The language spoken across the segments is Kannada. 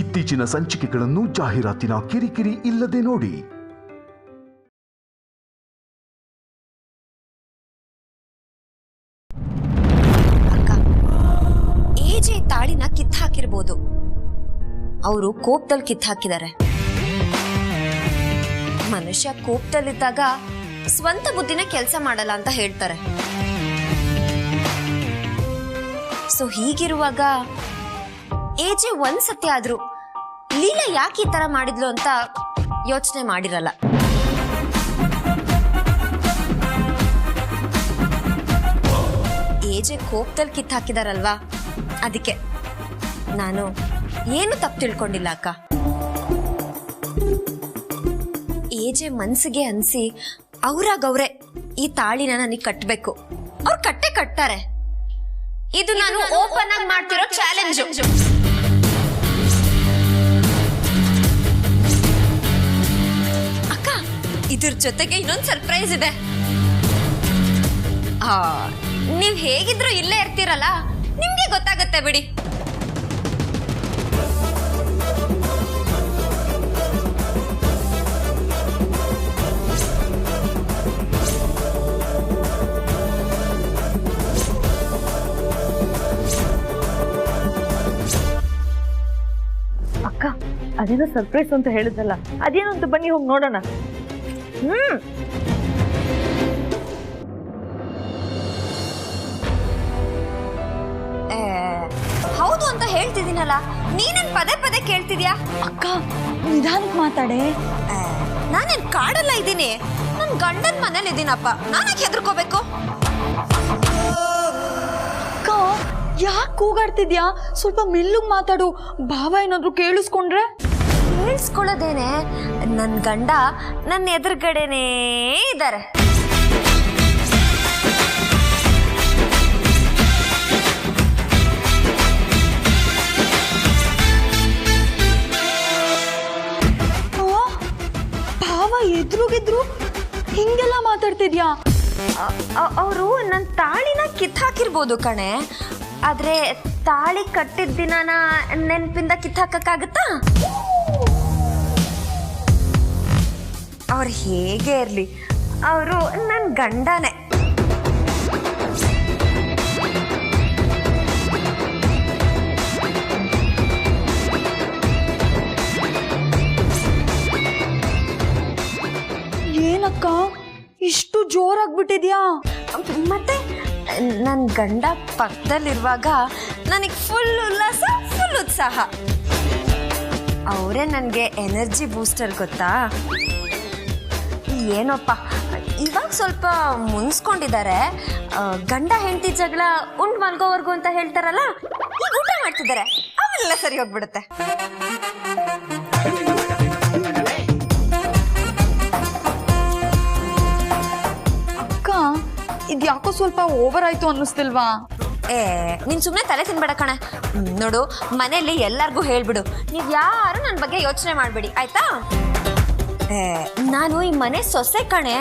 ಇತ್ತೀಚಿನ ಸಂಚಿಕೆಗಳನ್ನು ಜಾಹೀರಾತಿನ ಕಿರಿಕಿರಿ ಇಲ್ಲದೆ ನೋಡಿ. ಅಕ್ಕ, ಏಜೆ ತಾಳಿನ ಕಿತ್ತು ಹಾಕಿರ್ಬೋದು. ಅವರು ಕೋಪದಲ್ಲಿ ಕಿತ್ತು ಹಾಕಿದ್ದಾರೆ. ಮನುಷ್ಯ ಕೋಪದಲ್ಲಿದ್ದಾಗ ಸ್ವಂತ ಬುದ್ಧಿನ ಕೆಲಸ ಮಾಡಲ್ಲ ಅಂತ ಹೇಳ್ತಾರೆ. ಸೊ ಹೀಗಿರುವಾಗ ಏಜೆ ಒಂದ್ಸತಿ ಆದ್ರೂ ಲೀಲಾ ಯಾಕೆ ಈ ತರ ಮಾಡಿದ್ಲು ಅಂತ ಯೋಚನೆ ಮಾಡಿರಲ್ಲ. ಏಜೆ ಕೋಪದಲ್ಲಿ ಕಿತ್ತು ಹಾಕಿದಾರಲ್ವಾ, ಅದಕ್ಕೆ ನಾನು ಏನು ತಪ್ಪು ತಿಳ್ಕೊಂಡಿಲ್ಲ ಅಕ್ಕ. ಏಜೆ ಮನ್ಸಿಗೆ ಅನ್ಸಿ ಅವ್ರಾಗವ್ರೆ ಈ ತಾಳಿನ ನನಗೆ ಕಟ್ಟಬೇಕು. ಅವ್ರು ಕಟ್ತಾರೆ. ಇದು ನಾನು ಓಪನ್ ಆಗಿ ಮಾಡ್ತಿರೋ ಚಾಲೆಂಜ್. ಅಕ್ಕ, ಇದ್ರ ಜೊತೆಗೆ ಇನ್ನೊಂದು ಸರ್ಪ್ರೈಸ್ ಇದೆ. ನೀವ್ ಹೇಗಿದ್ರು ಇಲ್ಲೇ ಇರ್ತೀರಲ್ಲ, ನಿಮ್ಗೆ ಗೊತ್ತಾಗತ್ತೆ ಬಿಡಿ. ಅಕ್ಕ, ಅದೇನೋ ಸರ್ಪ್ರೈಸ್ ಅಂತ ಹೇಳಿದ್ರಲ್ಲ, ಅದೇನು ಅಂತ ಬನ್ನಿ ಹೋಗಿ ನೋಡೋಣ. ಹೌದು ಅಂತ ಹೇಳ್ತಿದ್ದೀನಲ್ಲ, ನೀನೇನ್ ಪದೇ ಪದೇ ಕೇಳ್ತಿದ್ಯಾ? ಅಕ್ಕ, ನಿಧಾನಕ್ಕೆ ಮಾತಾಡೆ. ನಾನೇನ್ ಕಾಡಲ್ಲ ಇದ್ದೀನಿ, ನನ್ ಗಂಡನ್ ಮನೇಲಿ ಇದ್ದೀನಪ್ಪ. ನಾನಕ್ಕೆ ಹೆದರ್ಕೋಬೇಕು? ಅಕ್ಕ, ಯಾಕೆ ಕೂಗಾಡ್ತಿದ್ಯಾ? ಸ್ವಲ್ಪ ಮೆಲ್ಲುಗ್ ಮಾತಾಡು. ಭಾವ ಏನಾದ್ರು ಕೇಳಿಸ್ಕೊಂಡ್ರೆ? ಕೇಳಿಸ್ಕೊಳ್ಳೋದೇನೆ, ನನ್ ಗಂಡ ನನ್ನ ಎದುರುಗಡೆನೇ ಇದ್ದಾರೆ. ಭಾವ ಎದುರುಗಿದ್ರು ಹಿಂಗೆಲ್ಲ ಮಾತಾಡ್ತಿದ್ಯಾ? ಅವರು ನನ್ನ ತಾಳಿನ ಕಿತ್ತಾಕಿರ್ಬೋದು ಕಣೆ, ಆದ್ರೆ ತಾಳಿ ಕಟ್ಟಿದ ದಿನಾನ ನೆನಪಿಂದ ಕಿತ್ತಾಕಕ್ಕಾಗತ್ತಾ? ಅವ್ರು ಹೇಗೆ ಇರ್ಲಿ, ಅವರು ನನ್ನ ಗಂಡನೇ. ಏನಕ್ಕ ಇಷ್ಟು ಜೋರಾಗ್ಬಿಟ್ಟಿದ್ಯಾ? ಮತ್ತೆ ನನ್ನ ಗಂಡ ಪಕ್ಕದಲ್ಲಿರುವಾಗ ನನಗೆ ಫುಲ್ ಉಲ್ಲಾಸ, ಫುಲ್ ಉತ್ಸಾಹ. ಅವರೇ ನನಗೆ ಎನರ್ಜಿ ಬೂಸ್ಟರ್, ಗೊತ್ತಾ? ಏನೋಪ್ಪ, ಇವಾಗ ಸ್ವಲ್ಪ ಮುನ್ಸ್ಕೊಂಡಿದ್ದಾರೆ. ಗಂಡ ಹೆಂಡತಿ ಜಗಳ ಉಂಡ್ ಮಲ್ಗೋವರ್ಗು ಅಂತ ಹೇಳ್ತಾರಲ್ಲ, ಈಗ ಊಟ ಮಾಡ್ತಿದ್ದಾರೆ, ಅವೆಲ್ಲ ಸರಿ ಹೋಗ್ಬಿಡುತ್ತೆ. ಅಕ್ಕ, ಇದ್ಯಾಕೋ ಸ್ವಲ್ಪ ಓವರ್ ಆಯ್ತು ಅನ್ನಿಸ್ತಿಲ್ವಾ? ನೀನ್ ಸುಮ್ಮನೆ ತಲೆ ತಿನ್ಬೇಡ ಕಣೆ. ನೋಡು, ಮನೇಲಿ ಎಲ್ಲರಿಗೂ ಹೇಳ್ಬಿಡು, ನೀವ್ ಯಾರು ನನ್ನ ಬಗ್ಗೆ ಯೋಚನೆ ಮಾಡ್ಬೇಡಿ, ಆಯ್ತಾ? ನಾನು ಈ ಮನೆ ಸೊಸೆ ಕಣೆ,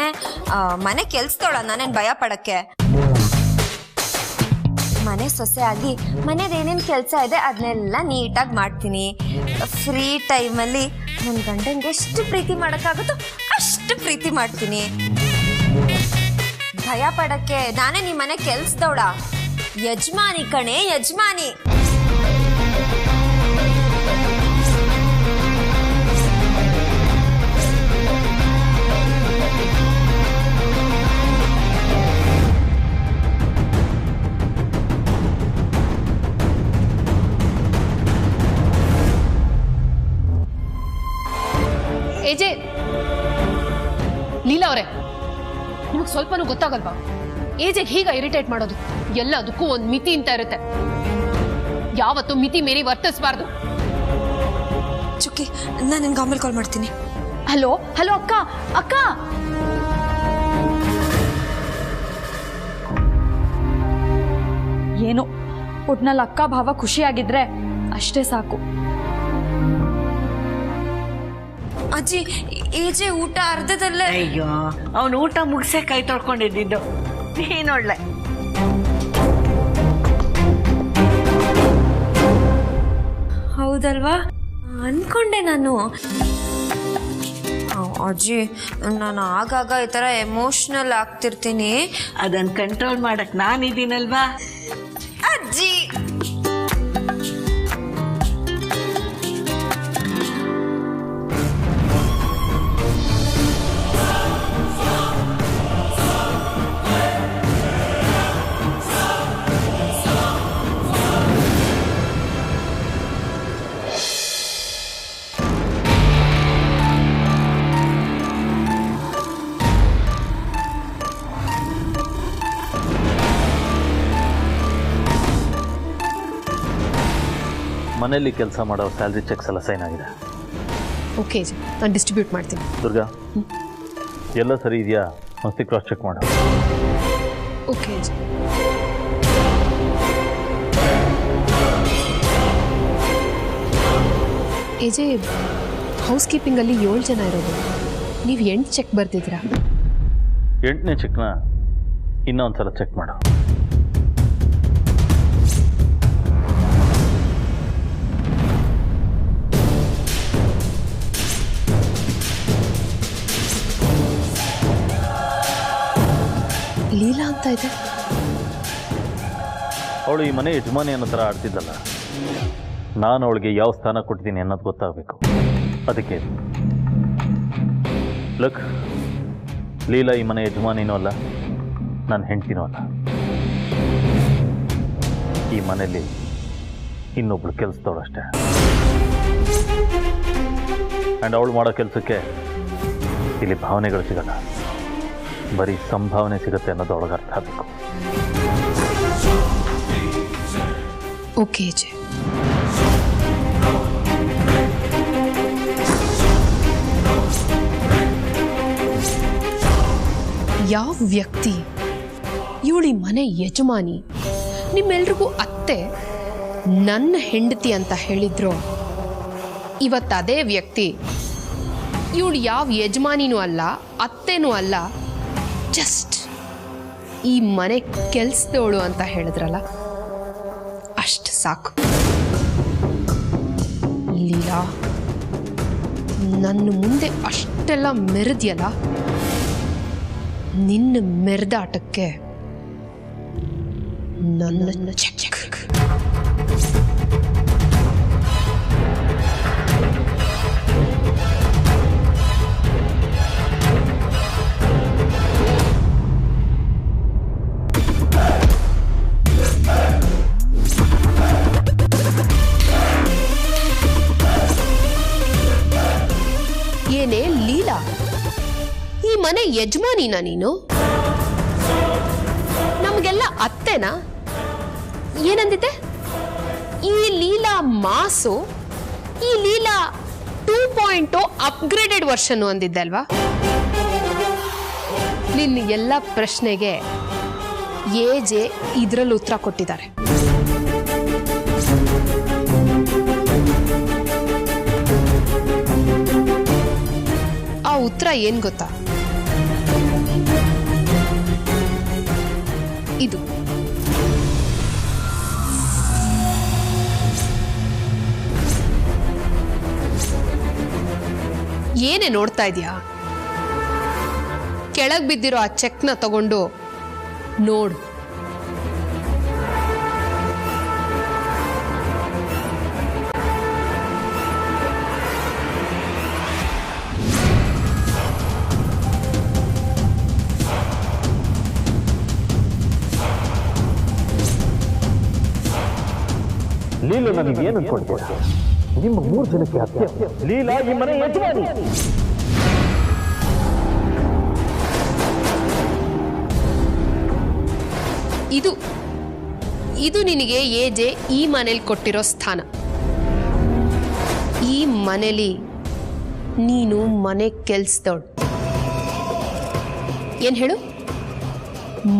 ಮನೆ ಕೆಲ್ಸದೋಳ. ನಾನೇನ್ ಭಯ ಪಡಕ್ಕೆ. ಮನೆ ಸೊಸೆ ಆಗಿ ಮನೇದು ಏನೇನು ಕೆಲಸ ಇದೆ ಅದನ್ನೆಲ್ಲ ನೀಟಾಗಿ ಮಾಡ್ತೀನಿ. ಫ್ರೀ ಟೈಮಲ್ಲಿ ನನ್ನ ಗಂಡಂಗೆ ಎಷ್ಟು ಪ್ರೀತಿ ಮಾಡೋಕ್ಕಾಗುತ್ತೋ ಅಷ್ಟು ಪ್ರೀತಿ ಮಾಡ್ತೀನಿ. ಭಯ ಪಡಕ್ಕೆ ನಾನೇ ನಿಮ್ಮ ಮನೆ ಕೆಲ್ಸದೋಳ, ಯಜಮಾನಿ ಕಣೆ, ಯಜಮಾನಿ. ಏಜೆ, ಲೀಲಾ ಅವರೇ, ನಿಮಗೆ ಸ್ವಲ್ಪನೂ ಗೊತ್ತಾಗಲ್ವಾ? ಏಜೆಗೆ ಹೀಗ ಇರಿಟೇಟ್ ಮಾಡೋದು? ಎಲ್ಲದಕ್ಕೂ ಒಂದು ಮಿತಿ ಅಂತ ಇರುತ್ತೆ. ಯಾವತ್ತೂ ಮಿತಿ ಮೀರಿ ವರ್ತಿಸಬಾರ್ದು. ಚುಕ್ಕಿ, ನಾನು ನಿನ್ಗೆ ಆಮೇಲೆ ಕಾಲ್ ಮಾಡ್ತೀನಿ. ಹಲೋ ಹಲೋ ಅಕ್ಕ, ಅಕ್ಕ, ಏನು ಒಟ್ನಲ್ಲಿ ಅಕ್ಕ ಭಾವ ಖುಷಿಯಾಗಿದ್ರೆ ಅಷ್ಟೇ ಸಾಕು. ಅಜ್ಜಿ, ಏಜೆ ಊಟ ಅರ್ಧದಲ್ಲೇ. ಅಯ್ಯೋ, ಅವನು ಊಟ ಮುಗಿಸೇ ಕೈ ತೊಳ್ಕೊಂಡಿದ್ದು. ನೀನೊಳ್ಳೆ. ಹೌದಲ್ವಾ? ಅಂದ್ಕೊಂಡೆ ನಾನು. ಅಜ್ಜಿ, ನಾನು ಆಗಾಗ ಈ ಥರ ಎಮೋಷ್ನಲ್ ಆಗ್ತಿರ್ತೀನಿ. ಅದನ್ನು ಕಂಟ್ರೋಲ್ ಮಾಡಕ್ ನಾನಿದ್ದೀನಲ್ವಾ ಅಜ್ಜಿ. ಮನೆಯಲ್ಲಿ ಕೆಲಸ ಮಾಡೋ ಸ್ಯಾಲ್ರಿ ಚೆಕ್ಸ್ ಎಲ್ಲ ಸೈನ್ ಆಗಿದೆ. ಓಕೆ ಅಜ್ಜಿ, ನಾನು ಡಿಸ್ಟ್ರಿಬ್ಯೂಟ್ ಮಾಡ್ತೀನಿ. ದುರ್ಗಾ, ಎಲ್ಲ ಸರಿ ಇದೆಯಾ? ಮಸ್ತಿ ಕ್ರಾಸ್ ಚೆಕ್ ಮಾಡು. ಓಕೆ ಅಜ್ಜಿ. ಏಜೆ, ಹೌಸ್ ಕೀಪಿಂಗಲ್ಲಿ 7 ಜನ ಇರೋದು, ನೀವು 8 ಚೆಕ್ ಬರ್ತಿದ್ದೀರಾ? 8ನೇ ಚೆಕ್ನ ಇನ್ನೊಂದು ಸಲ ಚೆಕ್ ಮಾಡು. ಲೀಲಾ ಅಂತ ಇದೆ. ಅವಳು ಈ ಮನೆ ಯಜಮಾನಿ ಅನ್ನೋ ಥರ ಆಡ್ತಿದ್ದಲ್ಲ, ನಾನು ಅವಳಿಗೆ ಯಾವ ಸ್ಥಾನ ಕೊಟ್ಟಿದ್ದೀನಿ ಅನ್ನೋದು ಗೊತ್ತಾಗಬೇಕು. ಅದಕ್ಕೆ ಲಕ್, ಲೀಲಾ ಈ ಮನೆ ಯಜಮಾನಿನೂ ಅಲ್ಲ, ನನ್ನ ಹೆಂಡ್ತಿನೂ ಅಲ್ಲ. ಈ ಮನೆಯಲ್ಲಿ ಇನ್ನೊಬ್ಳು ಕೆಲಸದವಳು ಅಷ್ಟೇ. ಆ್ಯಂಡ್ ಅವಳು ಮಾಡೋ ಕೆಲಸಕ್ಕೆ ಇಲ್ಲಿ ಭಾವನೆಗಳು ಸಿಗಲ್ಲ, ಬರೀ ಸಂಭಾವನೆ ಸಿಗುತ್ತೆ ಅನ್ನೋದು ಅವಳಿಗೆ ಅರ್ಥ ಆಗಬೇಕು. ಓಕೆ ಅಜ್ಜಿ. ಯಾವ ವ್ಯಕ್ತಿ ಇವಳು ಈ ಮನೆ ಯಜಮಾನಿ, ನಿಮ್ಮೆಲ್ರಿಗೂ ಅತ್ತೆ, ನನ್ನ ಹೆಂಡತಿ ಅಂತ ಹೇಳಿದ್ರು, ಇವತ್ತು ಅದೇ ವ್ಯಕ್ತಿ ಇವಳು ಯಾವ ಯಜಮಾನಿನೂ ಅಲ್ಲ, ಅತ್ತೆನೂ ಅಲ್ಲ, ಜಸ್ಟ್ ಈ ಮನೆ ಕೆಲ್ಸದವಳು ಅಂತ ಹೇಳಿದ್ರಲ್ಲ, ಅಷ್ಟು ಸಾಕು. ಲೀಲಾ, ನನ್ನ ಮುಂದೆ ಅಷ್ಟೆಲ್ಲ ಮೆರೆದ್ಯಲ್ಲ, ನಿನ್ನ ಮೆರೆದಾಟಕ್ಕೆ ನನ್ನ ಚೆಕ್ ಚೆಕ್. ಏನೇ ಲೀಲಾ, ಈ ಮನೆ ಯಜಮಾನಿನ ನೀನು? ನಮಗೆಲ್ಲ ಅತ್ತೆನಾ? ಏನಂದಿದ್ದೆ? ಈ ಲೀಲಾ ಮಾಸು, ಈ ಲೀಲಾ 2.0 ಅಪ್ಗ್ರೇಡೆಡ್ ವರ್ಷನ್ ಅಂದಿದ್ದೆ ಅಲ್ವಾ? ನಿನ್ನ ಎಲ್ಲ ಪ್ರಶ್ನೆಗೆ ಏಜೆ ಇದರಲ್ಲಿ ಉತ್ತರ ಕೊಟ್ಟಿದ್ದಾರೆ. ಆ ಉತ್ತರ ಏನ್ ಗೊತ್ತಾ? ಇದು. ಏನೇ ನೋಡ್ತಾ ಇದೀಯಾ? ಕೆಳಗ್ ಬಿದ್ದಿರೋ ಆ ಚೆಕ್ನ ತಗೊಂಡು ನೋಡು. ಲೀಲಾ ನನಗೆ ಏನು ಅನ್ಕೊಳ್ತೀರಾ? ನಿಮ್ಮ 3 ಜನಕ್ಕೆ ಅತ್ತೆ. ಲೀಲಾ ಈ ಮನೆ ಯಜಮಾನಿ. ಇದು ನಿನಗೆ ಏಜೆ ಈ ಮನೇಲಿ ಕೊಟ್ಟಿರೋ ಸ್ಥಾನ. ಈ ಮನೇಲಿ ನೀನು ಮನೆ ಕೆಲ್ಸದವಳು. ಏನ್ ಹೇಳು?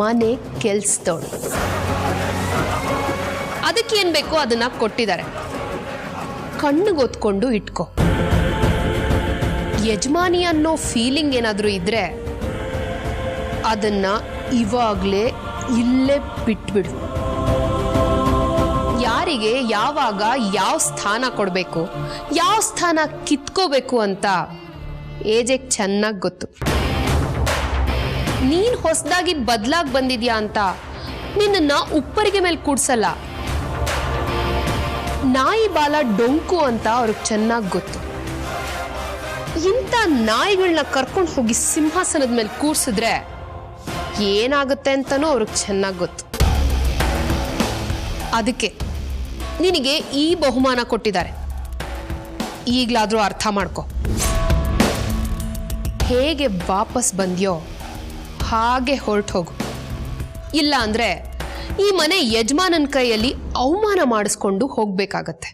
ಮನೆ ಕೆಲ್ಸದವಳು. ಅದಕ್ಕೆ ಏನ್ ಬೇಕೋ ಅದನ್ನ ಕೊಟ್ಟಿದ್ದಾರೆ. ಕಣ್ಣಿಗೊತ್ಕೊಂಡು ಇಟ್ಕೋ. ಯಜಮಾನಿ ಅನ್ನೋ ಫೀಲಿಂಗ್ ಏನಾದರೂ ಇದ್ರೆ ಅದನ್ನ ಇವಾಗಲೇ ಇಲ್ಲೇ ಬಿಟ್ಬಿಡು. ಯಾರು ಯಾರಿಗೆ ಯಾವಾಗ ಯಾವ ಸ್ಥಾನ ಕೊಡಬೇಕು, ಯಾವ ಸ್ಥಾನ ಕಿತ್ಕೋಬೇಕು ಅಂತ ಏಜೆಗೆ ಚೆನ್ನಾಗಿ ಗೊತ್ತು. ನೀನ್ ಹೊಸದಾಗಿ ಬದಲಾಗಿ ಬಂದಿದ್ಯಾ ಅಂತ ನಿನ್ನ ಉಪ್ಪರಿಗೆ ಮೇಲೆ ಕೂಡ್ಸಲ್ಲ. ನಾಯಿ ಬಾಲ ಡೊಂಕು ಅಂತ ಅವ್ರಿಗೆ ಚೆನ್ನಾಗಿ ಗೊತ್ತು. ಇಂಥ ನಾಯಿಗಳನ್ನ ಕರ್ಕೊಂಡು ಹೋಗಿ ಸಿಂಹಾಸನದ ಮೇಲೆ ಕೂರ್ಸಿದ್ರೆ ಏನಾಗುತ್ತೆ ಅಂತನೂ ಅವ್ರಿಗೆ ಚೆನ್ನಾಗಿ ಗೊತ್ತು. ಅದಕ್ಕೆ ನಿನಗೆ ಈ ಬಹುಮಾನ ಕೊಟ್ಟಿದ್ದಾರೆ. ಈಗಲಾದ್ರೂ ಅರ್ಥ ಮಾಡ್ಕೊ. ಹೇಗೆ ವಾಪಸ್ ಬಂದ್ಯೋ ಹಾಗೆ ಹೊರಟು ಹೋಗು. ಇಲ್ಲ ಅಂದ್ರೆ ಈ ಮನೆ ಯಜಮಾನನ ಕೈಯಲ್ಲಿ ಅವಮಾನ ಮಾಡಿಸ್ಕೊಂಡು ಹೋಗ್ಬೇಕಾಗತ್ತೆ.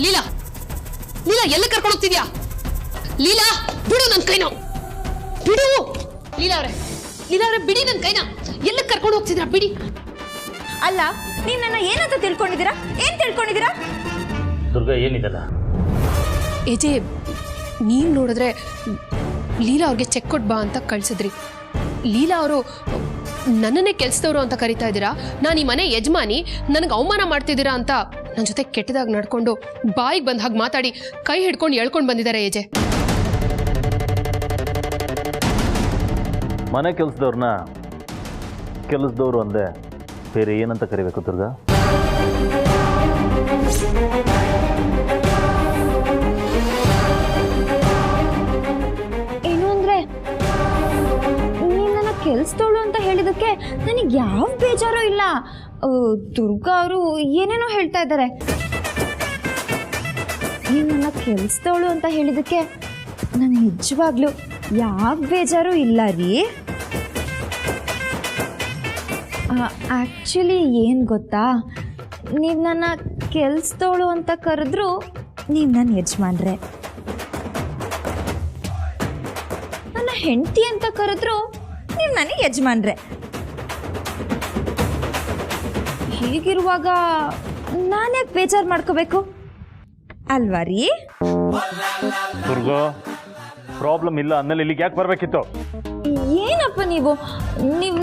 ಲೀಲಾ, ಲೀಲಾ ಎಲ್ಲ ಕರ್ಕೊಂಡು ಹೋಗ್ತಿದ್ಯಾ? ಲೀಲಾ ಬಿಡು ನನ್ನ ಕೈನ, ಬಿಡು. ಲೀಲಾ ಅವ್ರೆ, ಲೀಲಾ ಅವ್ರೆ ಬಿಡಿ ನನ್ನ ಕೈನ. ಎಲ್ಲ ಕರ್ಕೊಂಡು ಹೋಗ್ತಿದ್ರಾ? ಬಿಡಿ. ಅಲ್ಲ, ನೀವ್ ನನ್ನ ಏನಂತ ತಿಳ್ಕೊಂಡಿದ್ದೀರಾ? ಏನ್ ತಿಳ್ಕೊಂಡಿದ್ದೀರಾ? ದುರ್ಗಾ ಏನಿದೆಲ್ಲ? ಏಜೆ, ನೀವು ನೋಡಿದ್ರೆ ಲೀಲಾ ಅವ್ರಿಗೆ ಚೆಕ್ ಕೊಟ್ ಬಾ ಅಂತ ಕಳ್ಸಿದ್ರಿ. ಲೀಲಾ ಅವರು ನನ್ನನ್ನೇ ಕೆಲ್ಸದವರು ಅಂತ ಕರಿತಾ ಇದ್ದೀರಾ. ನಾನು ಈ ಮನೆ ಯಜಮಾನಿ, ನನಗೆ ಅವಮಾನ ಮಾಡ್ತಿದ್ದೀರಾ ಅಂತ ನನ್ನ ಜೊತೆ ಕೆಟ್ಟದಾಗಿ ನಡ್ಕೊಂಡು ಬಾಯಿಗೆ ಬಂದ ಹಾಗೆ ಮಾತಾಡಿ ಕೈ ಹಿಡ್ಕೊಂಡು ಎಳ್ಕೊಂಡು ಬಂದಿದ್ದಾರೆ ಏಜೆ. ಮನೆ ಕೆಲಸದವ್ರನ್ನ ಕೆಲಸದವ್ರು ಅಂದೆ ಬೇರೆ ಏನಂತ ಕರಿಬೇಕು ದುರ್ಗಾ? ಏನು ಅಂದ್ರೆ, ನೀನ್ ನನ್ನ ಕೆಲ್ಸದವಳು ಅಂತ ಹೇಳಿದಕ್ಕೆ ನನಗೆ ಯಾವ ಬೇಜಾರು ಇಲ್ಲ. ದುರ್ಗಾ ಅವರು ಏನೇನೋ ಹೇಳ್ತಾ ಇದ್ದಾರೆ. ನೀನ್ ನನ್ನ ಕೆಲ್ಸದವಳು ಅಂತ ಹೇಳಿದಕ್ಕೆ ನಂಗೆ ನಿಜವಾಗ್ಲೂ ಯಾವ ಬೇಜಾರು ಇಲ್ಲ ರೀ. ಆ್ಯಕ್ಚುಲಿ ಏನು ಗೊತ್ತಾ, ನೀವು ನನ್ನ ಕೆಲ್ಸದವಳು ಅಂತ ಕರೆದ್ರು ನೀವು ನನ್ನ ಯಜಮಾನ್ರೆ, ನನ್ನ ಹೆಂಡತಿ ಅಂತ ಕರೆದ್ರು ನೀವು ನನಗೆ ಯಜಮಾನ್ರೆ. ಹೀಗಿರುವಾಗ ನಾನು ಯಾಕೆ ಬೇಜಾರು ಮಾಡ್ಕೋಬೇಕು ಅಲ್ವಾ ರೀ? ದುರ್ಗಾ, ಪ್ರಾಬ್ಲಮ್ ಇಲ್ಲ ಅಂದಲ್ಲಿ ಇಲ್ಲಿಗೆ ಯಾಕೆ ಬರಬೇಕಿತ್ತು? ಏನಪ್ಪ ನೀವು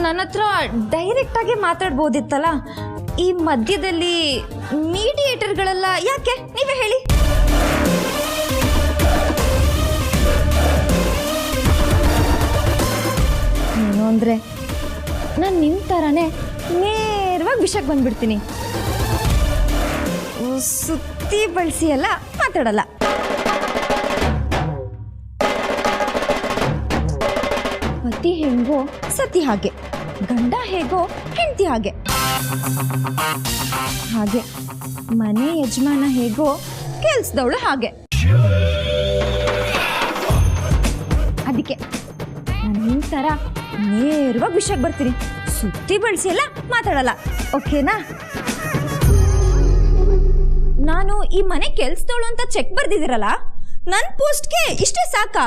ನನ್ನ ಹತ್ರ ಡೈರೆಕ್ಟಾಗಿ ಮಾತಾಡ್ಬೋದಿತ್ತಲ್ಲ. ಈ ಮಧ್ಯದಲ್ಲಿ ಮೀಡಿಯೇಟರ್ಗಳೆಲ್ಲ ಯಾಕೆ, ನೀವೇ ಹೇಳಿ. ಏನು ಅಂದರೆ, ನಾನು ನಿಮ್ಮ ಥರನೇ ನೇರವಾಗಿ ವಿಷಯಕ್ಕೆ ಬಂದ್ಬಿಡ್ತೀನಿ. ಸುತ್ತಿ ಬಳಸಿ ಎಲ್ಲ ಮಾತಾಡಲ್ಲ. ಪತಿ ಹೆಂಗೋ ಸತಿ ಹಾಗೆ, ಗಂಡ ಹೇಗೋ ಹೆಂಡತಿ ಹಾಗೆ, ಹಾಗೆ ಮನೆ ಯಜಮಾನ ಹೇಗೋ ಕೆಲ್ಸದವಳು ಹಾಗೆ. ಅದಕ್ಕೆ ನಾನು ನಿಮ್ಮ ಥರ ನೇರವಾಗಿ ವಿಷಯಕ್ಕೆ ಬರ್ತೀನಿ, ಸುತ್ತಿ ಬಳಸಿ ಎಲ್ಲ ಮಾತಾಡಲ್ಲ. ಓಕೆನಾ? ನಾನು ಈ ಮನೆ ಕೆಲ್ಸದವಳು ಅಂತ ಚೆಕ್ ಬರ್ದಿದ್ದೀರಲ್ಲ, ನನ್ನ ಪೋಸ್ಟ್ಗೆ ಇಷ್ಟೇ ಸಾಕಾ?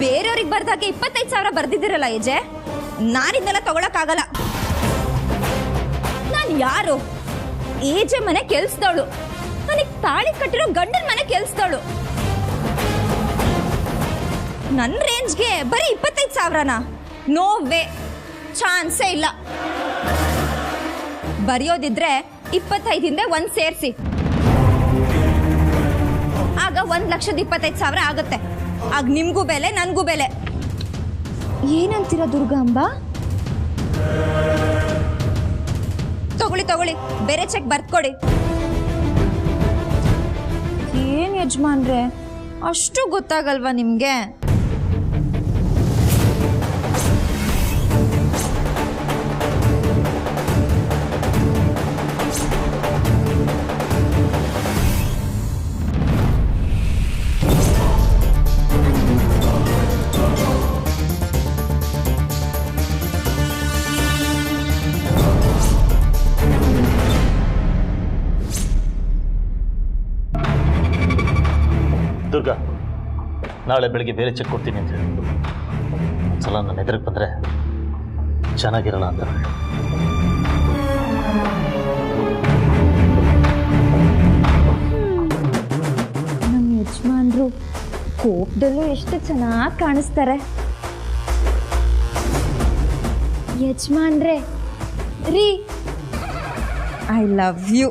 ಬೇರೆಯವ್ರಿಗೆ ಬರ್ದಾಗೆ 25,000 ಬರ್ದಿದ್ದೀರಲ್ಲ ಏಜೆ, ನಾನಿಂದೆಲ್ಲ ತಗೊಳಕ್ಕಾಗಲ್ಲ. ನಾನು ಯಾರು? ಏಜೆ ಮನೆ ಕೆಲ್ಸದವಳು, ನನಗೆ ತಾಳಿ ಕಟ್ಟಿರೋ ಗಂಡನ ಮನೆ ಕೆಲ್ಸದವಳು. ನನ್ನ ರೇಂಜ್ಗೆ ಬರೀ 25,000ನಾ? ನೋ ವೇ, ಚಾನ್ಸೇ ಇಲ್ಲ. ಬರೆಯೋದಿದ್ರೆ 25 1 ಸೇರಿಸಿ, ಆಗ 1,25,000 ಆಗುತ್ತೆ. ಆಗ ನಿಮ್ಗೂ ಬೆಲೆ, ನನಗೂ ಬೆಲೆ. ಏನಂತೀರ ದುರ್ಗಾಂಬ? ತಗೊಳ್ಳಿ, ಬೇರೆ ಚೆಕ್ ಬರ್ಕೊಡಿ. ಏನ್ ಯಜಮಾನ್ರೆ, ಅಷ್ಟು ಗೊತ್ತಾಗಲ್ವಾ ನಿಮ್ಗೆ? ದುರ್ಗಾ, ನಾಳೆ ಬೆಳಿಗ್ಗೆ ಬೇರೆ ಚೆಕ್ ಕೊಡ್ತೀನಿ ಅಂತ ಹೇಳಿ ಒಂದ್ಸಲ ನನ್ನ ಎದುರಿಗೆ ಬಂದರೆ ಚೆನ್ನಾಗಿರಲ್ಲ ಅಂತ. ಕೋಪದಲ್ಲೂ ಎಷ್ಟು ಚೆನ್ನಾಗಿ ಕಾಣಿಸ್ತಾರೆ. ಯಜಮಾನ್ರೆ ರೀ, I love you.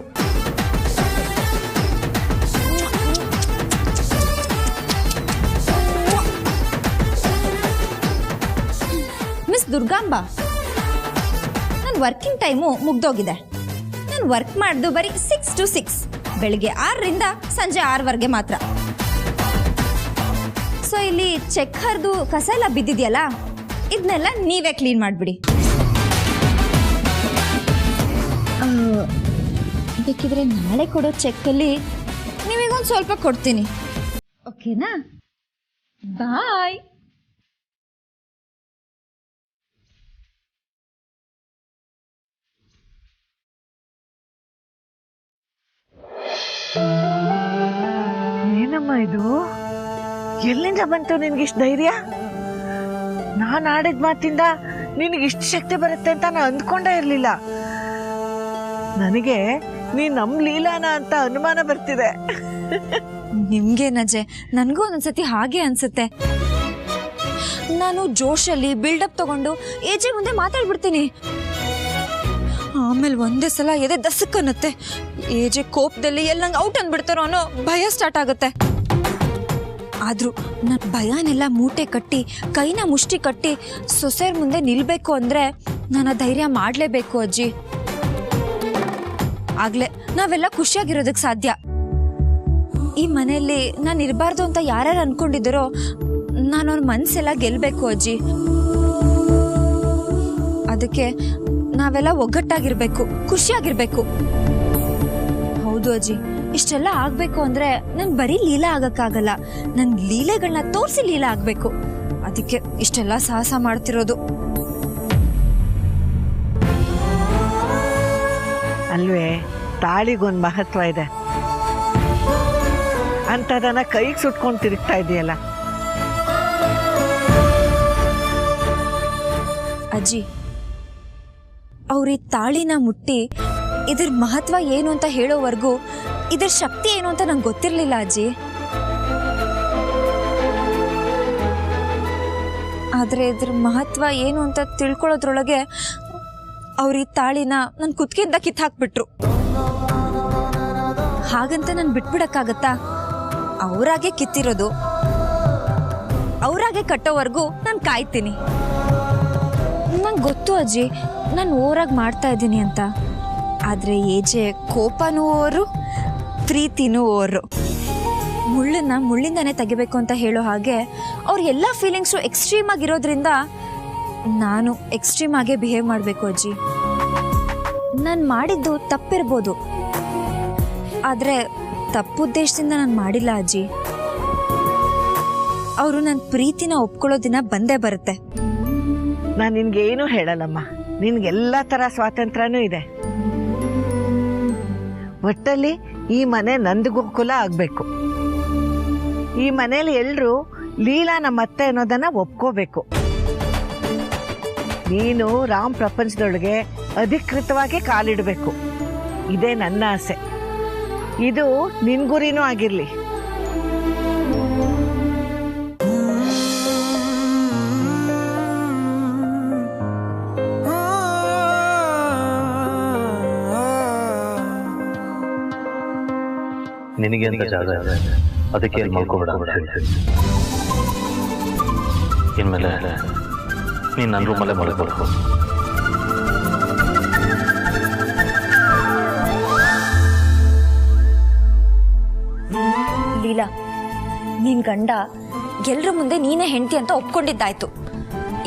Miss Durgamba, ನನ್ನ ವರ್ಕಿಂಗ್ ಟೈಮು ಮುಗ್ದೋಗಿದೆ. ನಾನು ವರ್ಕ್ ಮಾಡೋದು ಬರೀ 6 to 6, ಬೆಳಿಗ್ಗೆ 6ರಿಂದ ಸಂಜೆ 6ವರೆಗೆ ಮಾತ್ರ. ಸೊ ಇಲ್ಲಿ ಚೆಕ್ ಹರಿದು ಕಸ ಎಲ್ಲ ಬಿದ್ದಿದೆಯಲ್ಲ, ಇದನ್ನೆಲ್ಲ ನೀವೇ ಕ್ಲೀನ್ ಮಾಡಿಬಿಡಿ. ಬೇಕಿದ್ರೆ ನಾಳೆ ಕೊಡೋ ಚೆಕ್ಕಲ್ಲಿ ನೀವೀಗೊಂದು ಸ್ವಲ್ಪ ಕೊಡ್ತೀನಿ, ಓಕೆನಾ? ಬಾಯ್. ಏನಮ್ಮ ಇದು? ಎಲ್ಲಿಂದ ಬಂತು ನಿನ್ಗಿಷ್ಟು ಧೈರ್ಯ? ನಾನು ಆಡಿದ ಮಾತಿಂದ ನಿನಗಿಷ್ಟು ಶಕ್ತಿ ಬರುತ್ತೆ ಅಂತ ನಾನು ಅಂದ್ಕೊಂಡೇ ಇರಲಿಲ್ಲ. ನನಗೆ ನೀ ನಮ್ಮ ಲೀಲಾನ ಅಂತ ಅನುಮಾನ ಬರ್ತಿದೆ. ನಿಮ್ಗೇನಜ್ಜೆ, ನನಗೂ ಒಂದೊಂದ್ಸತಿ ಹಾಗೆ ಅನ್ಸುತ್ತೆ. ನಾನು ಜೋಶಲ್ಲಿ ಬಿಲ್ಡಪ್ ತಗೊಂಡು ಏಜೆ ಮುಂದೆ ಮಾತಾಡ್ಬಿಡ್ತೀನಿ. ಆಮೇಲೆ ಒಂದೇ ಸಲ ಎದೆ ದಸಕ್ಕನ್ನುತ್ತೆ. ಏಜೆ ಕೋಪದಲ್ಲಿ ಎಲ್ಲ ನಂಗೆ ಔಟ್ ಅಂದ್ಬಿಡ್ತಾರೋ ಅನ್ನೋ ಭಯ ಸ್ಟಾರ್ಟ್ ಆಗುತ್ತೆ. ಆದರೂ ನನ್ನ ಭಯನೆಲ್ಲ ಮೂಟೆ ಕಟ್ಟಿ ಕೈನ ಮುಷ್ಟಿ ಕಟ್ಟಿ ಸೊಸೆಯರ್ ಮುಂದೆ ನಿಲ್ಬೇಕು ಅಂದರೆ ನಾನು ಧೈರ್ಯ ಮಾಡಲೇಬೇಕು ಅಜ್ಜಿ. ಆಗ್ಲೇ ನಾವೆಲ್ಲ ಖುಷಿಯಾಗಿರೋದಕ್ಕೆ ಸಾಧ್ಯ. ಈ ಮನೆಯಲ್ಲಿ ನಾನು ಇರಬಾರ್ದು ಅಂತ ಯಾರ್ಯಾರು ಅನ್ಕೊಂಡಿದ್ದಾರೋ ನಾನು ಅವ್ರ ಮನಸ್ಸೆಲ್ಲ ಗೆಲ್ಲಬೇಕು ಅಜ್ಜಿ. ಅದಕ್ಕೆ ನಾವೆಲ್ಲ ಒಗ್ಗಟ್ಟಾಗಿರ್ಬೇಕು, ಖುಷಿಯಾಗಿರ್ಬೇಕು. ಹೌದು ಅಜ್ಜಿ, ಇಷ್ಟೆಲ್ಲ ಆಗ್ಬೇಕು ಅಂದ್ರೆ ನನ್ ಬರೀ ಲೀಲಾ ಆಗಕ್ಕಾಗಲ್ಲ, ನನ್ ಲೀಲೆಗಳನ್ನ ತೋರಿಸಿ ಲೀಲಾ ಆಗ್ಬೇಕು. ಅದಕ್ಕೆ ಇಷ್ಟೆಲ್ಲ ಸಾಹಸ ಮಾಡ್ತಿರೋದು. ಅಲ್ವೇ, ತಾಳಿಗೊಂದು ಮಹತ್ವ ಇದೆ ಅಂತದನ್ನ ಕೈಗೆ ಸುಟ್ಕೊಂಡು ತಿರುಗ್ತಾ ಇದೆಯಲ್ಲ. ಅಜ್ಜಿ, ಅವ್ರ ಈ ತಾಳಿನ ಮುಟ್ಟಿ ಇದ್ರ ಮಹತ್ವ ಏನು ಅಂತ ಹೇಳೋವರೆಗೂ ಇದ್ರ ಶಕ್ತಿ ಏನು ಅಂತ ನಂಗೆ ಗೊತ್ತಿರಲಿಲ್ಲ ಅಜ್ಜಿ. ಆದರೆ ಇದ್ರ ಮಹತ್ವ ಏನು ಅಂತ ತಿಳ್ಕೊಳ್ಳೋದ್ರೊಳಗೆ ಅವ್ರ ಈ ತಾಳಿನ ನನ್ನ ಕುತ್ತಿಗೆಯಿಂದ ಕಿತ್ತಾಕ್ಬಿಟ್ರು. ಹಾಗಂತ ನಾನು ಬಿಟ್ಬಿಡಕ್ಕಾಗತ್ತಾ? ಅವರಾಗೆ ಕಿತ್ತಿರೋದು, ಅವರಾಗೆ ಕಟ್ಟೋವರೆಗೂ ನಾನು ಕಾಯ್ತೀನಿ. ನಂಗೆ ಗೊತ್ತು ಅಜ್ಜಿ, ನಾನು ಓವರಾಗಿ ಮಾಡ್ತಾ ಇದ್ದೀನಿ ಅಂತ. ಆದರೆ ಏಜೆ ಕೋಪನೂ ಓರು, ಪ್ರೀತಿನೂ ಓರು. ಮುಳ್ಳನ್ನ ಮುಳ್ಳಿಂದಾನೇ ತೆಗಿಬೇಕು ಅಂತ ಹೇಳೋ ಹಾಗೆ ಅವ್ರ ಎಲ್ಲ ಫೀಲಿಂಗ್ಸು ಎಕ್ಸ್ಟ್ರೀಮ್ ಆಗಿರೋದ್ರಿಂದ ನಾನು ಎಕ್ಸ್ಟ್ರೀಮ್ ಆಗೇ ಬಿಹೇವ್ ಮಾಡಬೇಕು ಅಜ್ಜಿ. ನಾನು ಮಾಡಿದ್ದು ತಪ್ಪಿರ್ಬೋದು, ಆದರೆ ತಪ್ಪುದ್ದೇಶದಿಂದ ನಾನು ಮಾಡಿಲ್ಲ ಅಜ್ಜಿ. ಅವರು ನನ್ನ ಪ್ರೀತಿನ ಒಪ್ಕೊಳ್ಳೋ ದಿನ ಬಂದೇ ಬರುತ್ತೆ. ನಾನು ನಿನ್ಗೇನು ಹೇಳಲ್ಲಮ್ಮ, ನಿನ್ಗೆಲ್ಲ ಥರ ಸ್ವಾತಂತ್ರ್ಯನೂ ಇದೆ. ಒಟ್ಟಲ್ಲಿ ಈ ಮನೆ ನಂದಗೋಕುಲ ಆಗಬೇಕು. ಈ ಮನೇಲಿ ಎಲ್ಲರೂ ಲೀಲಾ ನಮ್ಮ ಅತ್ತೆ ಅನ್ನೋದನ್ನ ಒಪ್ಕೋಬೇಕು. ನೀನು ರಾಮ್ ಪ್ರಪಂಚದೊಳಗೆ ಅಧಿಕೃತವಾಗಿ ಕಾಲಿಡಬೇಕು. ಇದೇ ನನ್ನ ಆಸೆ. ಇದು ನಿನ್ ಗುರಿನೂ ಆಗಿರ್ಲಿ. ನಿನಗೆ ಅಂತ ಜಾಗ ಇದೆ, ಅದಕ್ಕೆ ಏನು ಮಾಡ್ಕೋಬೇಡ. ಇನ್ಮೇಲೆ ನೀನು ನನ್ನ ರೂಮಲ್ಲೇ ಮಲಗಬೇಕು. ಲೀಲಾ, ನಿನ್ ಗಂಡ ಎಲ್ರ ಮುಂದೆ ನೀನೇ ಹೆಂಡತಿ ಅಂತ ಒಪ್ಕೊಂಡಿದ್ದಾಯ್ತು.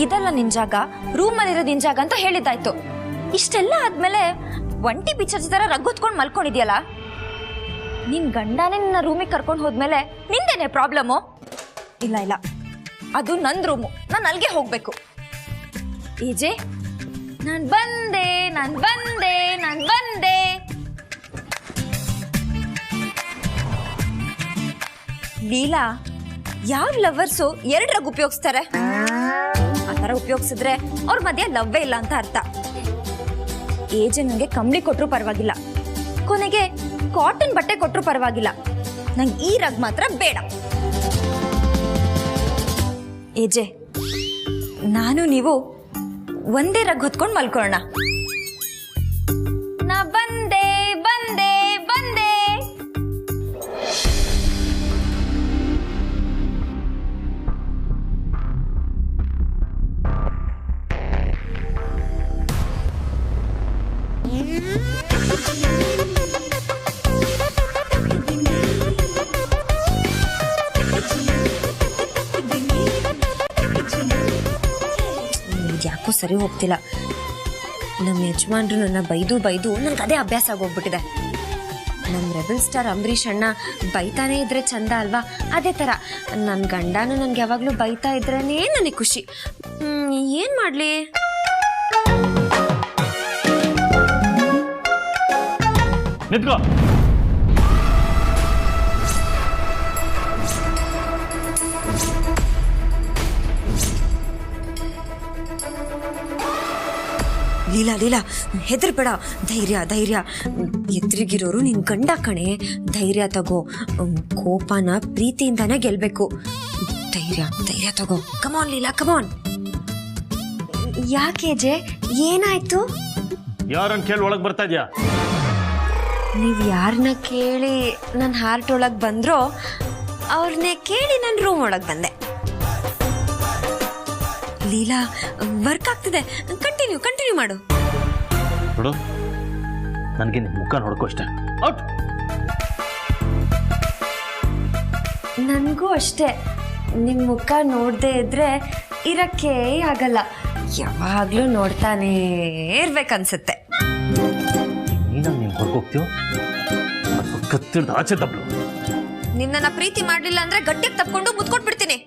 ಇದೆಲ್ಲ ನಿನ್ ಜಾಗ, ರೂಮಲ್ಲಿರೋ ನಿನ್ ಜಾಗ ಅಂತ ಹೇಳಿದ್ದಾಯ್ತು. ಇಷ್ಟೆಲ್ಲ ಆದ್ಮೇಲೆ ಒಂಟಿ ಪಿಕ್ಚರ್ ತರ ರಗ್ಗೊತ್ಕೊಂಡು ಮಲ್ಕೊಂಡಿದ್ಯಲ್ಲ, ನಿನ್ ಗಂಡನೇ ನಿನ್ನ ರೂಮಿಗೆ ಕರ್ಕೊಂಡು ಹೋದ್ಮೇಲೆ ನಿಂದೇನೆ ಪ್ರಾಬ್ಲಮ್ಮು? ಇಲ್ಲ ಇಲ್ಲ, ಅದು ನನ್ನ ರೂಮು, ನಾನು ಅಲ್ಲಿಗೆ ಹೋಗ್ಬೇಕು. ಏಜೆ, ನಾನು ಬಂದೆ. ಲೀಲಾ, ಯಾವ ಲವರ್ಸು 2 ರಗ್ ಉಪಯೋಗಿಸ್ತಾರೆ? ಆ ಥರ ಉಪಯೋಗಿಸಿದ್ರೆ ಅವ್ರ ಮಧ್ಯೆ ಲವ್ವೇ ಇಲ್ಲ ಅಂತ ಅರ್ಥ. ಏಜೆ ನನಗೆ ಕಂಬಳಿ ಕೊಟ್ಟರು ಪರವಾಗಿಲ್ಲ, ಕೊನೆಗೆ ಕಾಟನ್ ಬಟ್ಟೆ ಕೊಟ್ಟರು ಪರವಾಗಿಲ್ಲ, ನಂಗೆ ಈ ರಗ್ ಮಾತ್ರ ಬೇಡ. ಏಜೆ ನಾನು ನೀವು ಒಂದೇ ರಗ್ ಹೊತ್ಕೊಂಡು ಮಲ್ಕೊಳ್ಳೋಣ. ನಾ ಬಂದೆ ಬಂದೆ ಬಂದೆ. ಯಾಕೋ ಸರಿ ಹೋಗ್ತಿಲ್ಲ. ನಮ್ಮ ಯಜಮಾನ್ರು ನನ್ನ ಬೈದು ಬೈದು ನನಗೆ ಅದೇ ಅಭ್ಯಾಸ ಆಗೋಗ್ಬಿಟ್ಟಿದೆ. ನಮ್ಮ ರೆಬಲ್ ಸ್ಟಾರ್ ಅಂಬರೀಷ್ ಅಣ್ಣ ಬೈತಾನೇ ಇದ್ರೆ ಚಂದ ಅಲ್ವಾ, ಅದೇ ಥರ ನನ್ನ ಗಂಡನೂ ನನಗೆ ಯಾವಾಗಲೂ ಬೈತಾ ಇದ್ರೇ ನನಗೆ ಖುಷಿ. ಏನು ಮಾಡಲಿ? ನಿಂತ್ಕೋ. ಲೀಲಾ ಲೀಲಾ ಹೆದರ್ಬೇಡ, ಧೈರ್ಯ ಧೈರ್ಯ. ಎದುರಿಗಿರೋರು ನಿನ್ ಗಂಡ ಕಣೆ, ಧೈರ್ಯ ತಗೋ. ಕೋಪನ ಪ್ರೀತಿಯಿಂದಾನೇ ಗೆಲ್ಬೇಕು. ಧೈರ್ಯ ಧೈರ್ಯ ತಗೋ. ಕಮಾನ್ ಲೀಲಾ ಕಮಾನ್. ಯಾಕೆ ಜೆ, ಏನಾಯ್ತು? ಯಾರನ್ನ ಕೇಳಿ ಒಳಗೆ ಬರ್ತಾ ಇದ್ಯಾ? ನೀವ್ ಯಾರನ್ನ ಕೇಳಿ ನನ್ನ ಹಾರ್ಟ್ ಒಳಗ್ ಬಂದ್ರೋ ಅವ್ರನ್ನೇ ಕೇಳಿ ನನ್ನ ರೂಮ್ ಒಳಗ್ ಬಂದೆ. ಲೀಲಾ ವರ್ಕ್ ಆಗ್ತಿದೆ, ಕಂಟಿನ್ಯೂ ಮಾಡು. ನೋಡು, ನನಗೆ ನಿನ್ನ ಮುಖ ನೋಡ್ಕೋ ಅಷ್ಟೇ. ಔಟ್. ನನಗೂ ಅಷ್ಟೇ, ನಿಮ್ ಮುಖ ನೋಡದೆ ಇದ್ರೆ ಇರಕ್ಕೆ ಆಗಲ್ಲ. ಯಾವಾಗ್ಲೂ ನೋಡ್ತಾನೇ ಇರ್ಬೇಕನ್ಸುತ್ತೆ. ನೀನು ಹೊರಗೋಗ್ತೀಯೋ ಕತ್ತಿಡ್ದು ಆಚೆ ತಪ್ಪಲು. ನಿನ್ನ ಪ್ರೀತಿ ಮಾಡ್ಲಿಲ್ಲ ಅಂದ್ರೆ ಗಟ್ಟಿಗೆ ತಪ್ಕೊಂಡು ಮುತ್ಕೊಟ್ಬಿಡ್ತೀನಿ.